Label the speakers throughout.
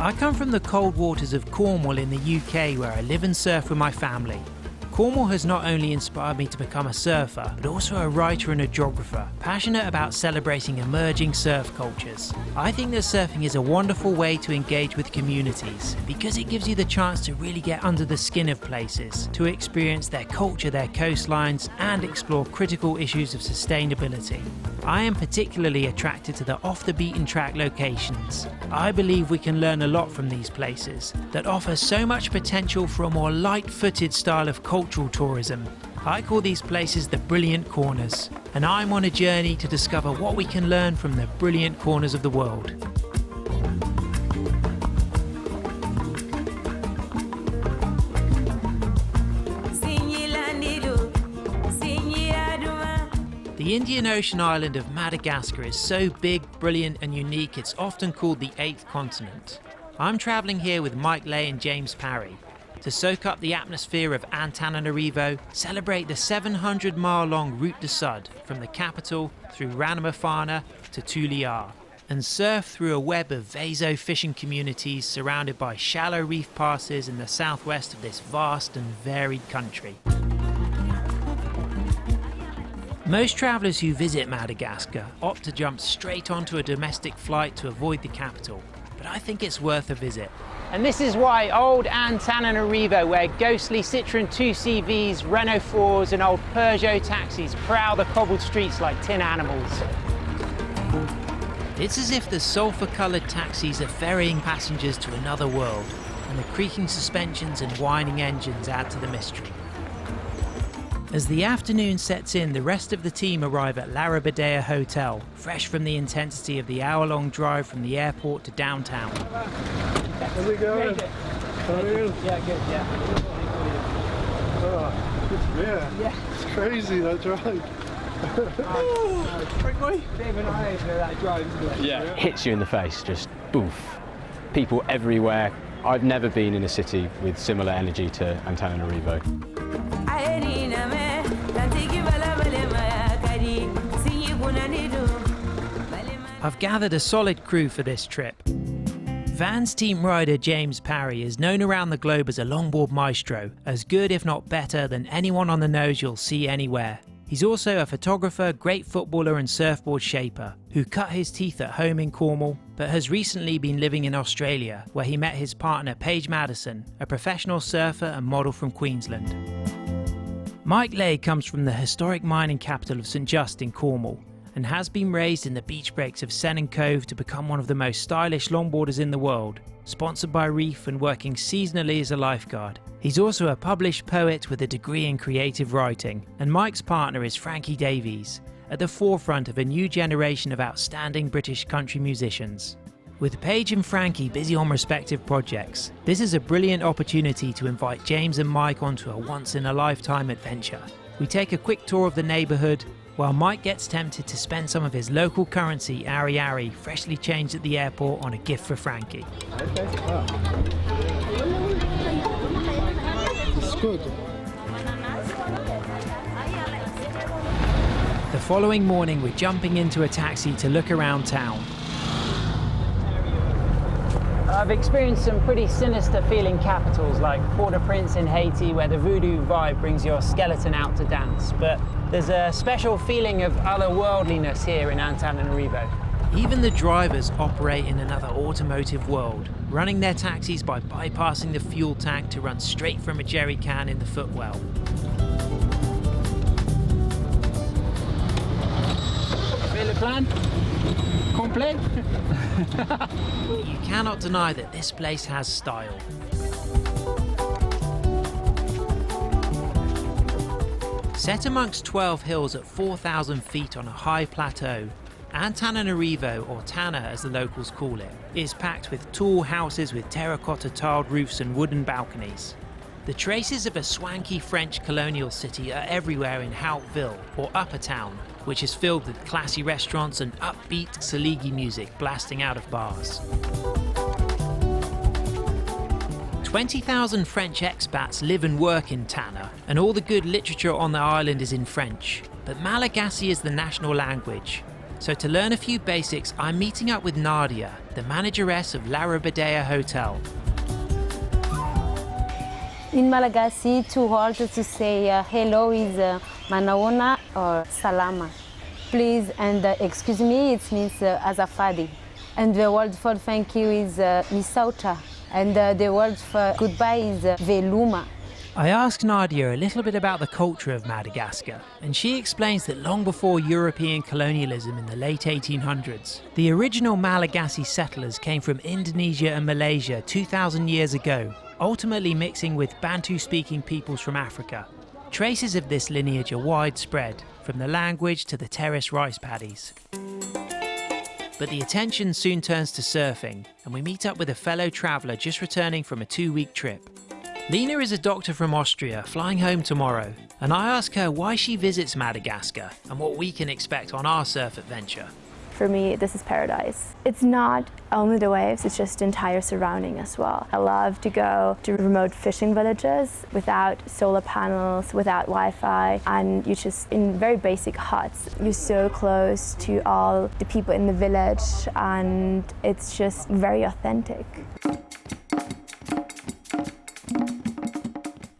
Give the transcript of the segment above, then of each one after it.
Speaker 1: I come from the cold waters of Cornwall in the UK, where I live and surf with my family. Cornwall has not only inspired me to become a surfer, but also a writer and a geographer, passionate about celebrating emerging surf cultures. I think that surfing is a wonderful way to engage with communities, because it gives you the chance to really get under the skin of places, to experience their culture, their coastlines, and explore critical issues of sustainability. I am particularly attracted to the off-the-beaten-track locations. I believe we can learn a lot from these places that offer so much potential for a more light-footed style of cultural tourism. I call these places the brilliant corners, and I'm on a journey to discover what we can learn from the brilliant corners of the world. The Indian Ocean island of Madagascar is so big, brilliant and unique it's often called the 8th continent. I'm travelling here with Mike Lay and James Parry to soak up the atmosphere of Antananarivo, celebrate the 700-mile-long Route du Sud from the capital through Ranamafana to Tuliar, and surf through a web of Vaso fishing communities surrounded by shallow reef passes in the southwest of this vast and varied country. Most travellers who visit Madagascar opt to jump straight onto a domestic flight to avoid the capital, but I think it's worth a visit. And this is why old Antananarivo, where ghostly Citroen 2CVs, Renault 4s and old Peugeot taxis prowl the cobbled streets like tin animals. It's as if the sulphur-coloured taxis are ferrying passengers to another world, and the creaking suspensions and whining engines add to the mystery. As the afternoon sets in, the rest of the team arrive at Larabadea Hotel, fresh from the intensity of the hour-long drive from the airport to downtown.
Speaker 2: How's it going? How are you?
Speaker 3: Yeah, good, yeah.
Speaker 2: Oh, yeah. It's crazy, that drive.
Speaker 3: Yeah. Hits you in the face, just boof. People everywhere. I've never been in a city with similar energy to Antananarivo.
Speaker 1: I've gathered a solid crew for this trip. Van's team rider James Parry is known around the globe as a longboard maestro, as good if not better than anyone on the nose you'll see anywhere. He's also a photographer, great footballer and surfboard shaper, who cut his teeth at home in Cornwall, but has recently been living in Australia, where he met his partner Paige Madison, a professional surfer and model from Queensland. Mike Lay comes from the historic mining capital of St Just in Cornwall, and has been raised in the beach breaks of Sennen Cove to become one of the most stylish longboarders in the world, sponsored by Reef and working seasonally as a lifeguard. He's also a published poet with a degree in creative writing, and Mike's partner is Frankie Davies, at the forefront of a new generation of outstanding British country musicians. With Paige and Frankie busy on respective projects, this is a brilliant opportunity to invite James and Mike onto a once-in-a-lifetime adventure. We take a quick tour of the neighbourhood, while Mike gets tempted to spend some of his local currency, Ari, freshly changed at the airport, on a gift for Frankie.
Speaker 2: It's good.
Speaker 1: The following morning, we're jumping into a taxi to look around town. I've experienced some pretty sinister feeling capitals like Port-au-Prince in Haiti, where the voodoo vibe brings your skeleton out to dance, but there's a special feeling of otherworldliness here in Antananarivo. Even the drivers operate in another automotive world, running their taxis by bypassing the fuel tank to run straight from a jerry can in the footwell. Fais le plan? Complet? You cannot deny that this place has style. Set amongst 12 hills at 4,000 feet on a high plateau, Antananarivo, or Tana as the locals call it, is packed with tall houses with terracotta tiled roofs and wooden balconies. The traces of a swanky French colonial city are everywhere in Houtville, or Upper Town, which is filled with classy restaurants and upbeat Saligi music blasting out of bars. 20,000 French expats live and work in Tana, and all the good literature on the island is in French. But Malagasy is the national language, So to learn a few basics, I'm meeting up with Nadia, the manageress of La Rabadea Hotel.
Speaker 4: In Malagasy, two words to say hello is manaona or salama. Please and excuse me, it means azafadi. And the word for thank you is misauta. And the word for goodbye is veluma.
Speaker 1: I asked Nadia a little bit about the culture of Madagascar, and she explains that long before European colonialism in the late 1800s, the original Malagasy settlers came from Indonesia and Malaysia 2,000 years ago, ultimately mixing with Bantu-speaking peoples from Africa. Traces of this lineage are widespread, from the language to the terraced rice paddies. But the attention soon turns to surfing, and we meet up with a fellow traveller just returning from a 2-week trip. Lena is a doctor from Austria, flying home tomorrow, and I ask her why she visits Madagascar and what we can expect on our surf adventure.
Speaker 5: For me, this is paradise. It's not only the waves, it's just the entire surrounding as well. I love to go to remote fishing villages without solar panels, without Wi-Fi, and you're just in very basic huts. You're so close to all the people in the village, and it's just very authentic.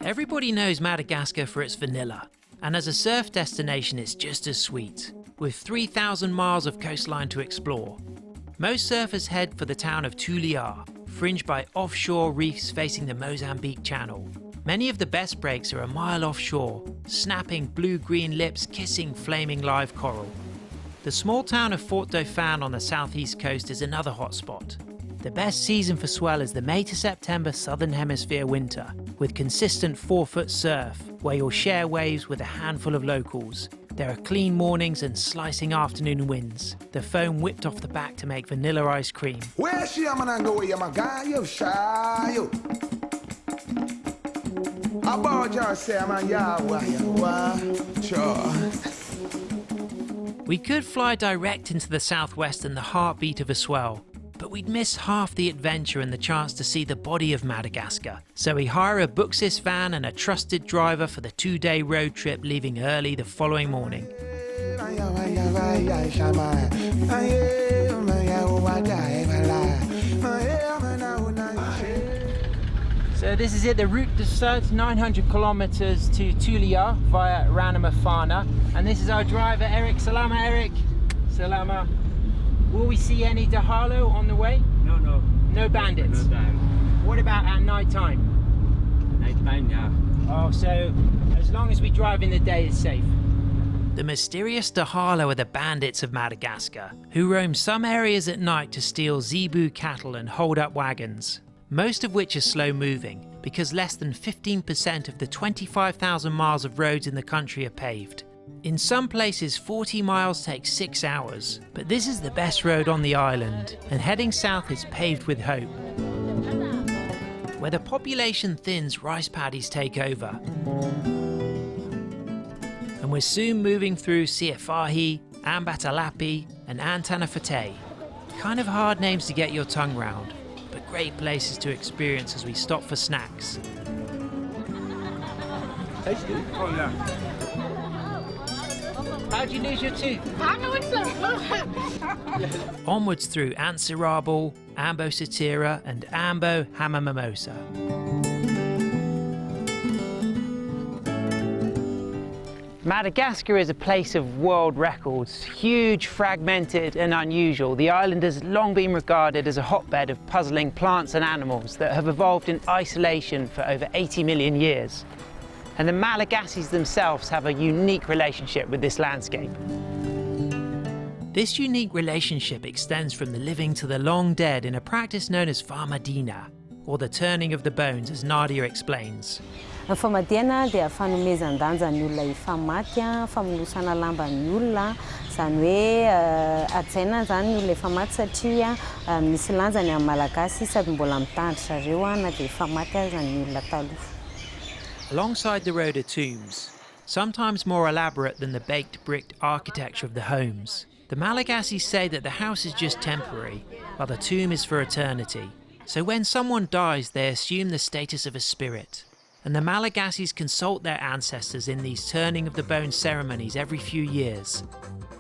Speaker 1: Everybody knows Madagascar for its vanilla, and as a surf destination it's just as sweet, with 3,000 miles of coastline to explore. Most surfers head for the town of Tulia, fringed by offshore reefs facing the Mozambique Channel. Many of the best breaks are a mile offshore, snapping blue-green lips kissing flaming live coral. The small town of Fort Dauphin on the southeast coast is another hotspot. The best season for swell is the May to September Southern Hemisphere winter, with consistent 4-foot surf, where you'll share waves with a handful of locals. There are clean mornings and slicing afternoon winds, the foam whipped off the back to make vanilla ice cream. We could fly direct into the southwest and the heartbeat of a swell, but we'd miss half the adventure and the chance to see the body of Madagascar. So we hire a Buxis van and a trusted driver for the 2-day road trip, leaving early the following morning. So this is it, the route starts 900 kilometers to Tulia via Ranamafana. And this is our driver, Eric. Salama, Eric. Salama. Will we see any Dahalo on the way?
Speaker 6: No.
Speaker 1: No bandits?
Speaker 6: No time.
Speaker 1: What about at night time?
Speaker 6: Night time, yeah.
Speaker 1: Oh, so as long as we drive in the day, it's safe. The mysterious Dahalo are the bandits of Madagascar, who roam some areas at night to steal zebu cattle and hold up wagons, most of which are slow moving, because less than 15% of the 25,000 miles of roads in the country are paved. In some places 40 miles takes 6 hours, but this is the best road on the island, and heading south is paved with hope. Where the population thins, rice paddies take over. And we're soon moving through Siafahi, Ambatalapi and Antananarivo. Kind of hard names to get your tongue round, but great places to experience as we stop for snacks.
Speaker 6: Tasty? Oh, yeah.
Speaker 1: How'd you lose your tooth? Onwards through Antsirabal, Ambo Satira and Ambo Hamamimosa. Madagascar is a place of world records, huge, fragmented and unusual. The island has long been regarded as a hotbed of puzzling plants and animals that have evolved in isolation for over 80 million years. And the Malagasys themselves have a unique relationship with this landscape. This unique relationship extends from the living to the long dead in a practice known as famadina, or the turning of the bones, as Nadia explains.
Speaker 4: Ny famadihana dia fanomezan-danja ny olona efa maty, famonosana lamba ny olona, zany hoe atsaina zany ny olona efa maty satria misy lanjany amin'ny Malagasy sady mbola mitandry zareo na dia efa maty aza ny olona taloha.
Speaker 1: Alongside the road are tombs, sometimes more elaborate than the baked brick architecture of the homes. The Malagasys say that the house is just temporary, while the tomb is for eternity. So when someone dies, they assume the status of a spirit. And the Malagasys consult their ancestors in these turning of the bones ceremonies every few years.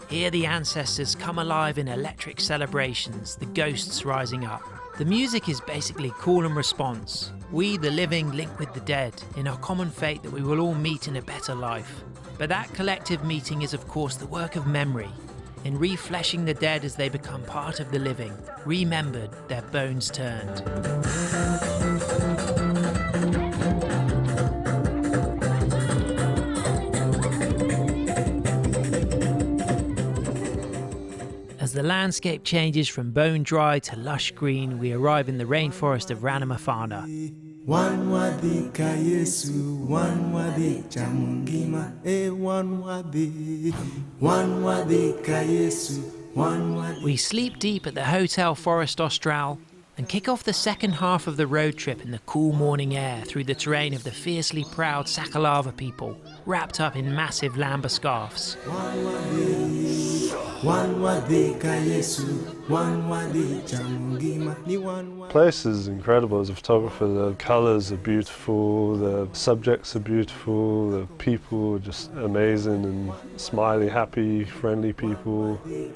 Speaker 1: Hear the ancestors come alive in electric celebrations, the ghosts rising up. The music is basically call and response. We, the living, link with the dead in our common fate that we will all meet in a better life. But that collective meeting is of course the work of memory, in refleshing the dead as they become part of the living, remembered, their bones turned. As the landscape changes from bone dry to lush green, we arrive in the rainforest of Ranamafana. We sleep deep at the Hotel Forest Austral and kick off the second half of the road trip in the cool morning air through the terrain of the fiercely proud Sakalava people, wrapped up in massive lamba scarves.
Speaker 2: Place is incredible as a photographer. The colours are beautiful, the subjects are beautiful, the people are just amazing and smiley, happy, friendly people.
Speaker 1: Then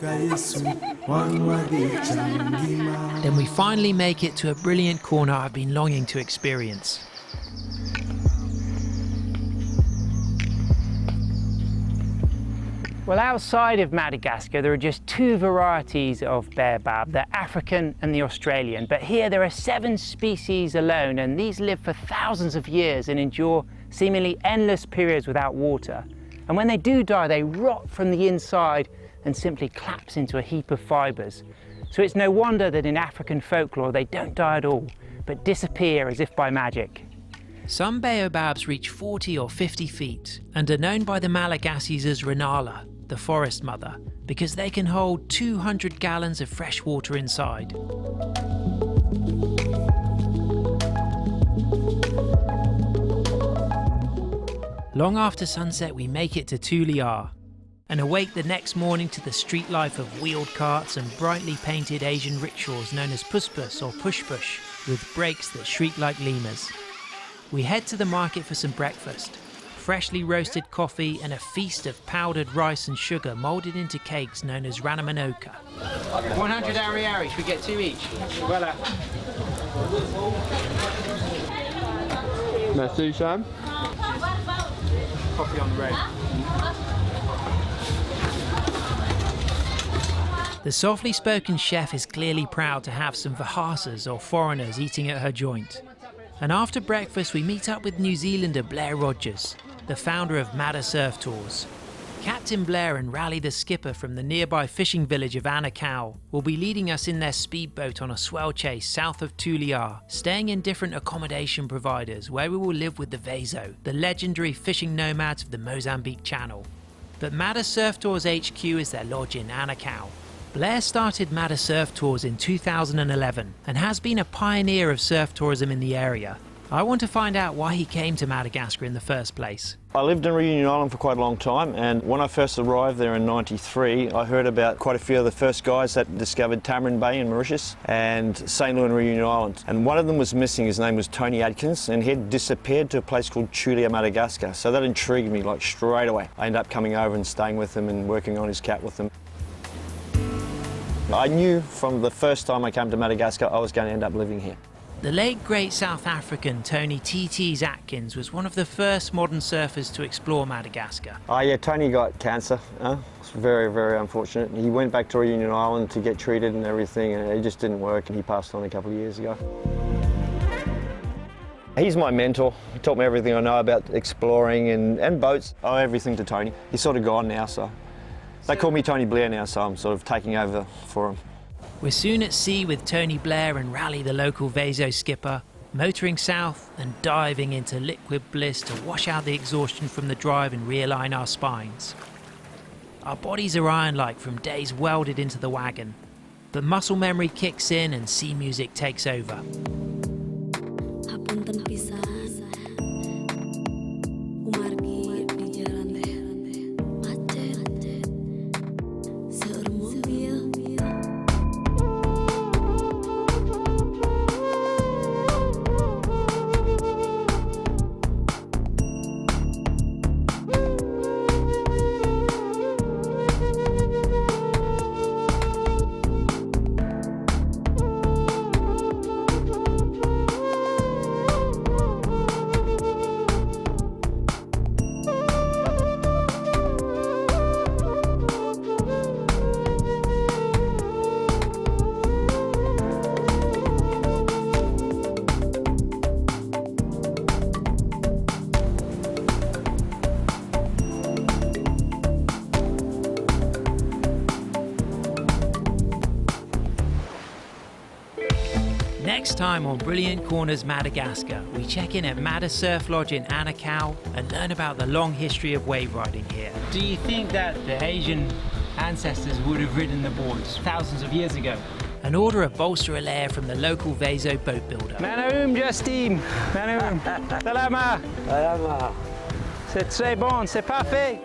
Speaker 1: we finally make it to a brilliant corner I've been longing to experience. Well, outside of Madagascar, there are just two varieties of baobab, the African and the Australian. But here there are 7 species alone, and these live for thousands of years and endure seemingly endless periods without water. And when they do die, they rot from the inside and simply collapse into a heap of fibres. So it's no wonder that in African folklore they don't die at all, but disappear as if by magic. Some baobabs reach 40 or 50 feet and are known by the Malagasys as Renala, the forest mother, because they can hold 200 gallons of fresh water inside. Long after sunset, we make it to Tuliar and awake the next morning to the street life of wheeled carts and brightly painted Asian rickshaws known as puspus or push-push, with brakes that shriek like lemurs. We head to the market for some breakfast. Freshly roasted coffee and a feast of powdered rice and sugar moulded into cakes known as ranamanoka. 100 ariari, should we get 2 each? Voilà.
Speaker 2: Merci, Sam.
Speaker 1: Coffee on the road. The softly spoken chef is clearly proud to have some Vahasas or foreigners eating at her joint. And after breakfast we meet up with New Zealander Blair Rogers, the founder of Mada Surf Tours. Captain Blair and Rally the skipper from the nearby fishing village of Anakau will be leading us in their speedboat on a swell chase south of Tuliar, staying in different accommodation providers where we will live with the Vezo, the legendary fishing nomads of the Mozambique Channel. But Mada Surf Tours HQ is their lodge in Anakau. Blair started Mada Surf Tours in 2011 and has been a pioneer of surf tourism in the area. I want to find out why he came to Madagascar in the first place.
Speaker 7: I lived in Reunion Island for quite a long time, and when I first arrived there in '93, I heard about quite a few of the first guys that discovered Tamarin Bay in Mauritius and St. Louis and Reunion Island. And one of them was missing. His name was Tony Adkins, and he'd disappeared to a place called Tulia, Madagascar. So that intrigued me like straight away. I ended up coming over and staying with him and working on his cat with him. I knew from the first time I came to Madagascar I was going to end up living here.
Speaker 1: The late great South African Tony T.T.'s Atkins was one of the first modern surfers to explore Madagascar.
Speaker 7: Oh yeah, Tony got cancer. It's very, very unfortunate. He went back to Reunion Island to get treated and everything, and it just didn't work, and he passed on a couple of years ago. He's my mentor. He taught me everything I know about exploring and boats. I owe everything to Tony. He's sort of gone now, so they call me Tony Blair now, so I'm sort of taking over for him.
Speaker 1: We're soon at sea with Tony Blair and Rally, the local Vezo skipper, motoring south and diving into liquid bliss to wash out the exhaustion from the drive and realign our spines. Our bodies are iron-like from days welded into the wagon, but muscle memory kicks in and sea music takes over. Next time on Brilliant Corners Madagascar, we check in at Mada Surf Lodge in Anakau and learn about the long history of wave riding here.
Speaker 8: Do you think that the Asian ancestors would have ridden the boards thousands of years ago?
Speaker 1: And order a bolster alair from the local Vezo boat builder.
Speaker 8: Manaum, Justine. Manaum. Salama.
Speaker 6: Salama.
Speaker 8: C'est très bon, c'est parfait.